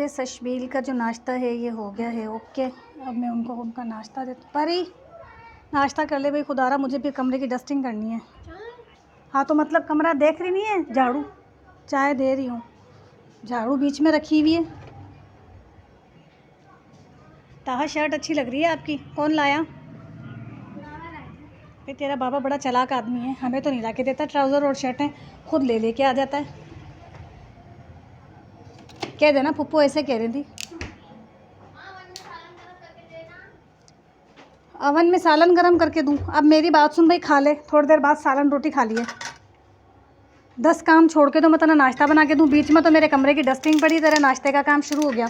सशबील का जो नाश्ता है ये हो गया है। ओके, अब मैं उनको उनका नाश्ता देती। परी नाश्ता कर ले भाई, खुदारा मुझे फिर कमरे की डस्टिंग करनी है। हाँ तो मतलब कमरा देख रही नहीं है, झाड़ू चाय दे रही हूँ, झाड़ू बीच में रखी हुई है। ताहा शर्ट अच्छी लग रही है आपकी, कौन लाया? फिर तेरा बाबा बड़ा चालाक आदमी है, हमें तो नहीं ला के देता ट्राउज़र और शर्टें, खुद ले लेके आ जाता है। कह देना पप्पू ऐसे कह रही थी। अवन में सालन गरम करके दूँ? अब मेरी बात सुन भाई, खा ले, थोड़ी देर बाद सालन रोटी खा लिए। 10 काम छोड़ के तो मैं तेरा नाश्ता बना के दूँ, बीच में तो मेरे कमरे की डस्टिंग पड़ी, तेरे नाश्ते का काम शुरू हो गया।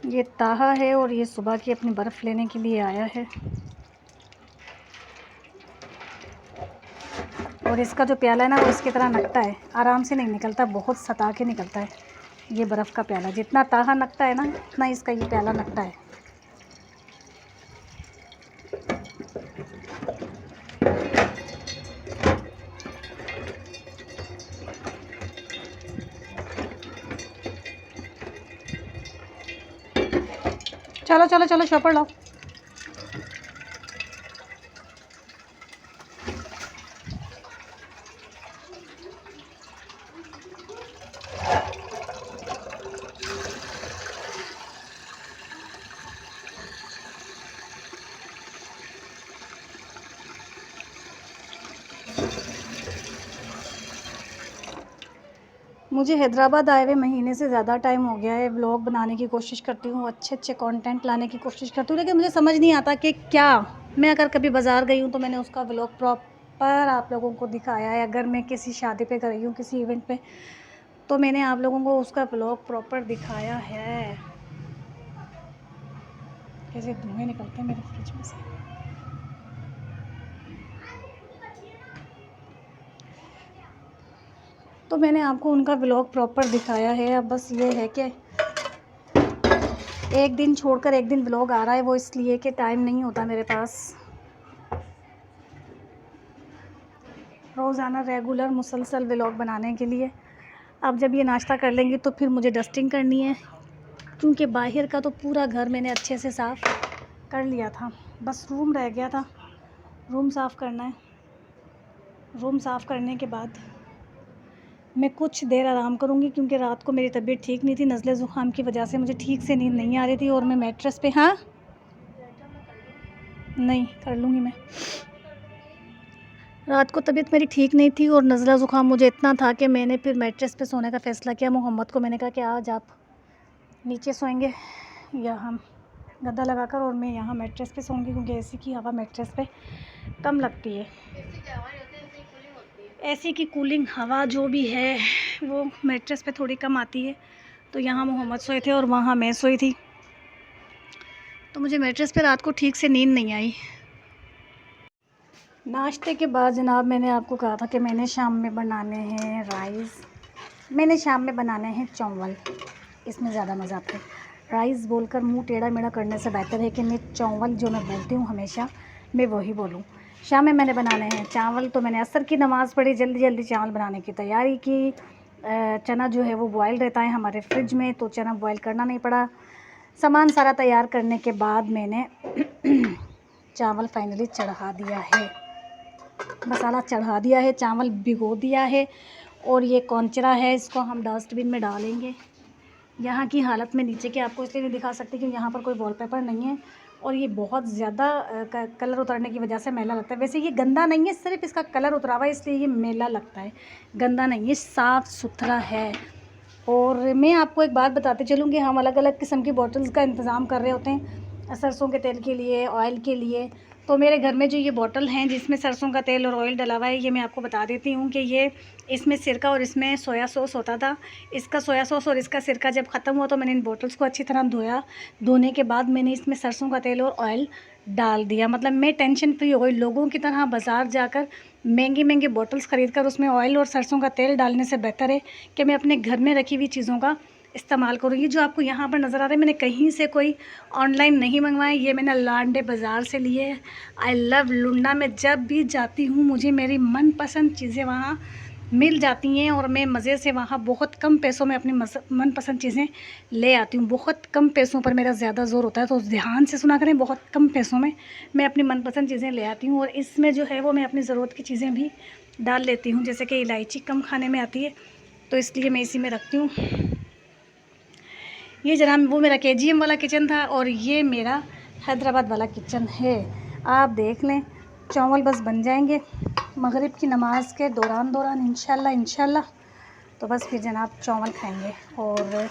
ये ताहा है और ये सुबह की अपनी बर्फ़ लेने के लिए आया है। और इसका जो प्याला है ना वो इसकी तरह नकटा है, आराम से नहीं निकलता, बहुत सता के निकलता है। ये बर्फ़ का प्याला जितना ताहा नकटा है ना, उतना इसका ये प्याला नकटा है। चलो चलो चलो शॉपर लाओ। मुझे हैदराबाद आए हुए महीने से ज़्यादा टाइम हो गया है। व्लॉग बनाने की कोशिश करती हूँ, अच्छे अच्छे कंटेंट लाने की कोशिश करती हूँ, लेकिन मुझे समझ नहीं आता कि क्या, मैं अगर कभी बाज़ार गई हूँ तो मैंने उसका व्लॉग प्रॉपर आप लोगों को दिखाया है। अगर मैं किसी शादी पे गई हूँ, किसी इवेंट पे, तो मैंने आप लोगों को उसका व्लॉग प्रॉपर दिखाया है। कैसे धुएँ निकलते हैं मेरे फ्रिज में से। तो मैंने आपको उनका व्लॉग प्रॉपर दिखाया है। अब बस ये है कि एक दिन छोड़कर एक दिन व्लॉग आ रहा है, वो इसलिए कि टाइम नहीं होता मेरे पास रोज़ाना रेगुलर मुसलसल व्लॉग बनाने के लिए। अब जब ये नाश्ता कर लेंगी तो फिर मुझे डस्टिंग करनी है, क्योंकि बाहर का तो पूरा घर मैंने अच्छे से साफ़ कर लिया था, बस रूम रह गया था, रूम साफ़ करना है। रूम साफ़ करने के बाद मैं कुछ देर आराम करूँगी, क्योंकि रात को मेरी तबीयत ठीक नहीं थी, नज़ले ज़ुकाम की वजह से मुझे ठीक से नींद नहीं आ रही थी और मैं मैट्रेस पे, हाँ नहीं कर लूँगी मैं। रात को तबीयत मेरी ठीक नहीं थी और नज़ला ज़ुकाम मुझे इतना था कि मैंने फिर मैट्रेस पे सोने का फ़ैसला किया। मोहम्मद को मैंने कहा कि आज आप नीचे सोएंगे या हम गद्दा लगाकर, और मैं यहाँ मैट्रेस पे सोऊंगी, क्योंकि एसी की हवा मैट्रेस पे कम लगती है। एसी की कूलिंग हवा जो भी है वो मैट्रेस पे थोड़ी कम आती है। तो यहाँ मोहम्मद सोए थे और वहाँ मैं सोई थी, तो मुझे मैट्रेस पे रात को ठीक से नींद नहीं आई। नाश्ते के बाद जनाब मैंने आपको कहा था कि मैंने शाम में बनाने हैं राइस, मैंने शाम में बनाने हैं चावल, इसमें ज़्यादा मज़ा आता है। राइस बोलकर मुंह टेढ़ा मेढ़ा करने से बेहतर है कि मैं चावल जो मैं बोलती हूँ हमेशा मैं वही बोलूँ। शाम में मैंने बनाने हैं चावल, तो मैंने असर की नमाज़ पढ़ी, जल्दी जल्दी चावल बनाने की तैयारी की। चना जो है वो बॉयल रहता है हमारे फ्रिज में, तो चना बॉयल करना नहीं पड़ा। सामान सारा तैयार करने के बाद मैंने चावल फाइनली चढ़ा दिया है, मसाला चढ़ा दिया है, चावल भिगो दिया है, और ये कौनचरा है, इसको हम डस्टबिन में डालेंगे। यहाँ की हालत में नीचे के आपको इसलिए नहीं दिखा सकती क्योंकि यहाँ पर कोई वॉलपेपर नहीं है, और ये बहुत ज़्यादा कलर उतरने की वजह से मैला लगता है। वैसे ये गंदा नहीं है, सिर्फ इसका कलर उतरा हुआ है इसलिए ये मैला लगता है, गंदा नहीं है, साफ़ सुथरा है। और मैं आपको एक बात बताते चलूँ कि हम अलग अलग किस्म की बॉटल्स का इंतज़ाम कर रहे होते हैं, सरसों के तेल के लिए, ऑयल के लिए। तो मेरे घर में जो ये बॉटल हैं जिसमें सरसों का तेल और ऑयल डला हुआ है, ये मैं आपको बता देती हूँ कि ये इसमें सिरका और इसमें सोया सॉस होता था। इसका सोया सॉस और इसका सिरका जब ख़त्म हुआ तो मैंने इन बॉटल्स को अच्छी तरह धोया, धोने के बाद मैंने इसमें सरसों का तेल और ऑयल डाल दिया। मतलब मैं टेंशन फ्री हो गई। लोगों की तरह बाज़ार जाकर महंगी महंगी बॉटल्स ख़रीद कर उसमें ऑयल और सरसों का तेल डालने से बेहतर है कि मैं अपने घर में रखी हुई चीज़ों का इस्तेमाल करूँ। ये जो आपको यहाँ पर नज़र आ रहा है, मैंने कहीं से कोई ऑनलाइन नहीं मंगवाए, ये मैंने लांडे बाज़ार से लिए है। I love लुंडा। मैं जब भी जाती हूँ मुझे मेरी मनपसंद चीज़ें वहाँ मिल जाती हैं और मैं मज़े से वहाँ बहुत कम पैसों में अपनी मनपसंद चीज़ें ले आती हूँ। बहुत कम पैसों पर मेरा ज़्यादा ज़ोर होता है, तो ध्यान से सुना करें। बहुत कम पैसों में मैं अपनी मनपसंद चीज़ें ले आती हूँ और इसमें जो है वो मैं अपनी ज़रूरत की चीज़ें भी डाल लेती हूँ। जैसे कि इलायची कम खाने में आती है तो इसलिए मैं इसी में रखती हूँ। ये जनाब वो मेरा KGM वाला किचन था और ये मेरा हैदराबाद वाला किचन है। आप देख लें, चावल बस बन जाएंगे मगरिब की नमाज़ के दौरान इंशाल्लाह। तो बस फिर जनाब चावल खाएंगे। और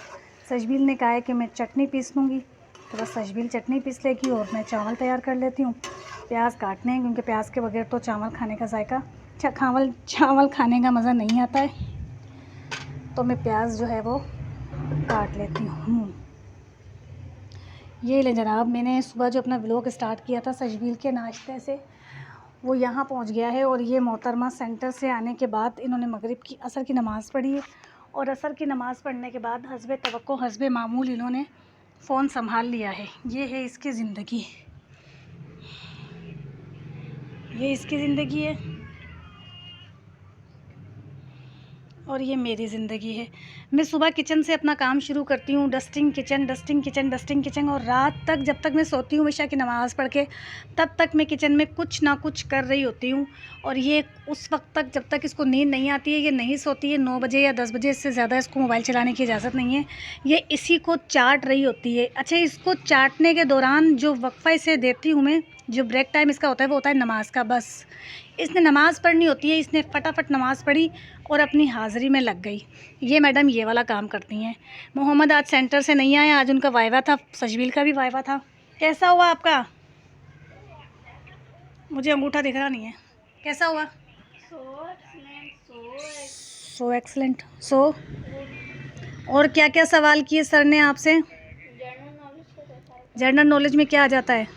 सजबील ने कहा है कि मैं चटनी पीस लूँगी, तो बस सजबील चटनी पीस लेगी और मैं चावल तैयार कर लेती हूँ। प्याज काटने हैं क्योंकि प्याज के बगैर तो चावल खाने का जायका चावल खाने का मज़ा नहीं आता है, तो मैं प्याज जो है वो काट लेती हूँ। ये ले जनाब, मैंने सुबह जो अपना व्लॉग स्टार्ट किया था सजबील के नाश्ते से, वो यहाँ पहुँच गया है। और ये मोहतरमा सेंटर से आने के बाद इन्होंने मगरिब की असर की नमाज़ पढ़ी है और असर की नमाज़ पढ़ने के बाद हस्बे तवक्को हस्बे मामूल इन्होंने फ़ोन संभाल लिया है। ये है इसकी ज़िंदगी, ये इसकी ज़िंदगी है और ये मेरी ज़िंदगी है। मैं सुबह किचन से अपना काम शुरू करती हूँ, डस्टिंग किचन और रात तक जब तक मैं सोती हूँ इशा की नमाज़ पढ़ के, तब तक मैं किचन में कुछ ना कुछ कर रही होती हूँ। और ये उस वक्त तक जब तक इसको नींद नहीं आती है, ये नहीं सोती है 9 बजे या 10 बजे, इससे ज़्यादा इसको मोबाइल चलाने की इजाज़त नहीं है। ये इसी को चाट रही होती है। अच्छा, इसको चाटने के दौरान जो वक्फ़ा इसे देती हूँ मैं, जो ब्रेक टाइम इसका होता है वो होता है नमाज़ का। बस इसने नमाज़ पढ़नी होती है, इसने फटाफट नमाज़ पढ़ी और अपनी हाज़िरी में लग गई। ये मैडम ये वाला काम करती हैं। मोहम्मद आज सेंटर से नहीं आया, आज उनका वाइवा था, सजबील का भी वाइवा था। कैसा हुआ आपका? मुझे अंगूठा दिख रहा नहीं है। कैसा हुआ? सो एक्सलेंट। सो और क्या क्या सवाल किए सर ने आपसे? जनरल नॉलेज में क्या आ जाता है?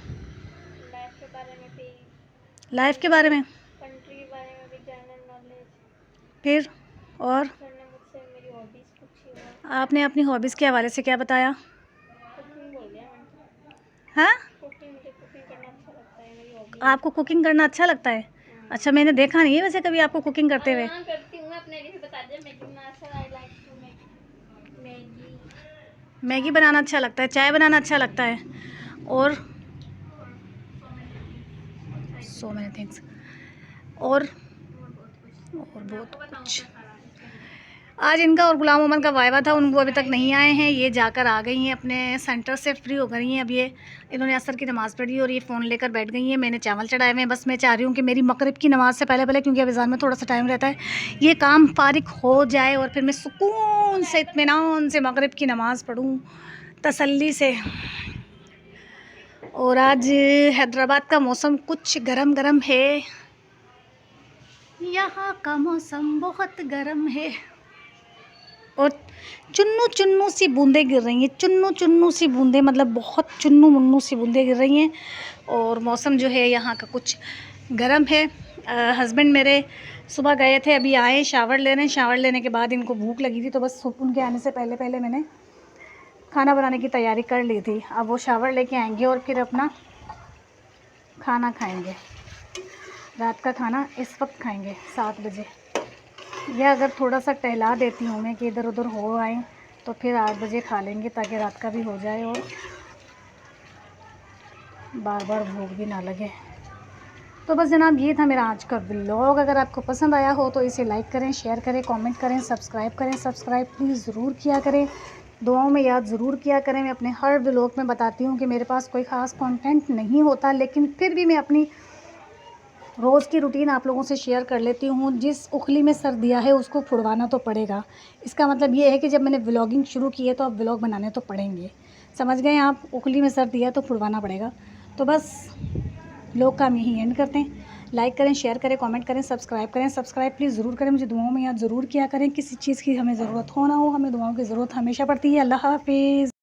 लाइफ के बारे में, कंट्री के बारे में भी जनरल नॉलेज। फिर और सर ने मुझसे मेरी हॉबीज पूछी है। आपने अपनी हॉबीज़ के हवाले से क्या बताया? कुकिंग बोल दिया मैंने। हाँ, मुझे कुकिंग करना अच्छा लगता है, मेरी हॉबी। आपको कुकिंग करना अच्छा लगता है? अच्छा, मैंने देखा नहीं है वैसे कभी आपको कुकिंग करते हुए। हाँ, करती हूँ। अपने लिए बता दिया, मैगी बनाना अच्छा, I like to make Maggi बनाना अच्छा लगता है, चाय बनाना अच्छा लगता है और सो मैनी थिंग्स और बहुत कुछ। आज इनका और गुलाम मोहम्मद का वाइवा था, उनको अभी तक नहीं आए हैं। ये जाकर आ गई हैं, अपने सेंटर से फ्री हो गई हैं। अब ये इन्होंने असर की नमाज़ पढ़ी और ये फ़ोन लेकर बैठ गई हैं। मैंने चावल चढ़ाए हुए हैं। बस मैं चाह रही हूँ कि मेरी मगरिब की नमाज़ से पहले क्योंकि अब अज़ान में थोड़ा सा टाइम रहता है, ये काम फारिग हो जाए और फिर मैं सुकून से इत्मीनान से मगरिब की नमाज़ पढ़ूँ तसल्ली से। और आज हैदराबाद का मौसम कुछ गरम है, यहाँ का मौसम बहुत गर्म है और चुन्नू सी बूंदें गिर रही हैं। चुन्नू सी बूंदें, मतलब बहुत चुन्नू मुन्नू सी बूंदें गिर रही हैं और मौसम जो है यहाँ का कुछ गर्म है। हस्बैंड मेरे सुबह गए थे, अभी आए शावर ले रहे हैं। शावर लेने के बाद इनको भूख लगी थी, तो बस उनके आने से पहले मैंने खाना बनाने की तैयारी कर ली थी। अब वो शावर लेके आएंगे और फिर अपना खाना खाएंगे। रात का खाना इस वक्त खाएंगे 7 बजे। या अगर थोड़ा सा टहला देती हूँ मैं कि इधर उधर हो आए, तो फिर 8 बजे खा लेंगे ताकि रात का भी हो जाए और बार बार भूख भी ना लगे। तो बस जनाब ये था मेरा आज का व्लॉग। अगर आपको पसंद आया हो तो इसे लाइक करें, शेयर करें, कमेंट करें, सब्सक्राइब करें। सब्सक्राइब प्लीज़ ज़रूर किया करें, दुआओं में याद ज़रूर किया करें। मैं अपने हर व्लॉग में बताती हूँ कि मेरे पास कोई ख़ास कंटेंट नहीं होता, लेकिन फिर भी मैं अपनी रोज़ की रूटीन आप लोगों से शेयर कर लेती हूँ। जिस उखली में सर दिया है उसको फुड़वाना तो पड़ेगा। इसका मतलब ये है कि जब मैंने व्लॉगिंग शुरू की है तो अब व्लॉग बनाने तो पड़ेंगे। समझ गए आप? उखली में सर दिया तो फुड़वाना पड़ेगा। तो बस व्लॉग का हम यही एंड करते हैं। लाइक करें, शेयर करें, कमेंट करें, सब्सक्राइब करें। सब्सक्राइब प्लीज़ ज़रूर करें, मुझे दुआओं में याद ज़रूर किया करें। किसी चीज़ की हमें ज़रूरत हो ना हो, हमें दुआओं की ज़रूरत हमेशा पड़ती है। अल्लाह हाफ़िज़।